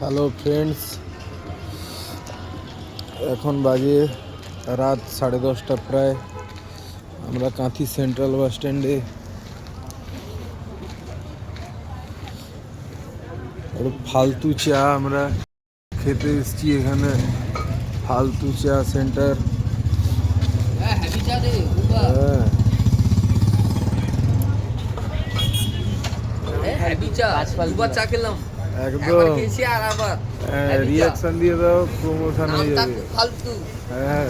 Hello friends, এখন বাজে রাত 10:30 প্রায়। আমরা কাঁথি সেন্ট্রাল বাস স্ট্যান্ডে ফালতু চা আমরা খেতে এসেছি। এখানে ফালতু চা সেন্টার। একদম রিয়াকশন দিয়ে দাও, প্রমোশন হয়ে যাবে। হ্যাঁ,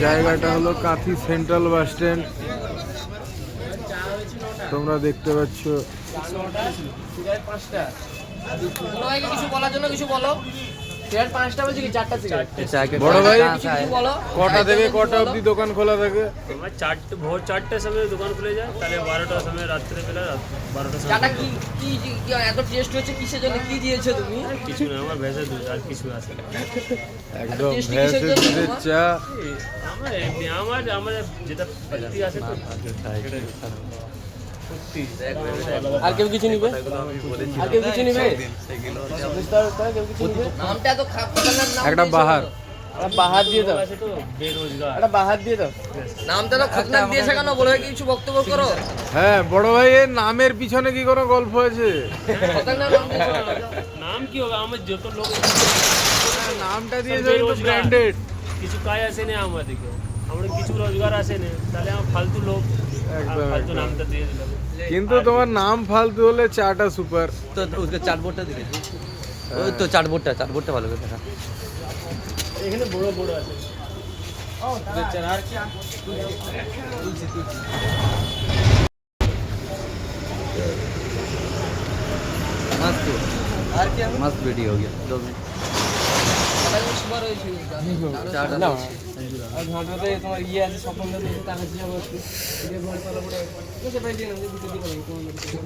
জায়গাটা হলো কাঁথি সেন্ট্রাল বাস স্ট্যান্ড। তোমরা দেখতে পাচ্ছ। কিছু বলার জন্য কিছু বলো। বড় ভাই, কটা থেকে কটা অবধি দোকান খোলা থাকে? ভোর 4টের সময় দোকান খুলে যায়, তাহলে 12টার সময় রাত্রেবেলা 12টার সময়। চাটা কি কি এত টেস্ট হচ্ছে কিসের জন্য, কি দিয়েছো তুমি? কিছু না, আমার ভেজে দুধ আর কিছু আছে না। একদম ভেজে দুধের চা। আমার এমনি আমার যেটা পাতি আছে তো আর কেউ কিছু নিবে? আর কেউ কিছু নিবে? নামটা তো খতরনাক নাম। একটা বাহার বাহার দিয়ে দাও, আছে তো বেরোজগার। একটা বাহার দিয়ে দাও। নামটা তো খতরনাক দিয়েছে কেন? বলো কিছু বক্তব্য করো। হ্যাঁ বড় ভাই, এর নামের পিছনে কি কোনো গল্প আছে? খতরনাক নাম দিয়েছে। নাম কি হবে? আমার যত লোক নামটা দিয়ে যাবে তো ব্র্যান্ডেড। কিছু কাজ আসে না আমাদেরকে, আমরা কিছু রোজগার আসে না, তাহলে আমার ফালতু লোক একদম, ফালতু একদম। নামটা দিয়ে দিলাম। কিন্তু তোমার নাম ফালতু হলে চাটা সুপার। तो उसका चार्टबोर्डটা দিলে ওই তো চার্টবোর্ডটা ভালো করে দেখা। এখানে বড় বড় আছে। मस्त मस्त वीडियो हो गया 2 मिनट। সুপার হয়েছে। ना আর ঘাটাতে তোমার ইয়ে আছে, স্বপ্ন দেখতে টাকা দিয়ে বসে।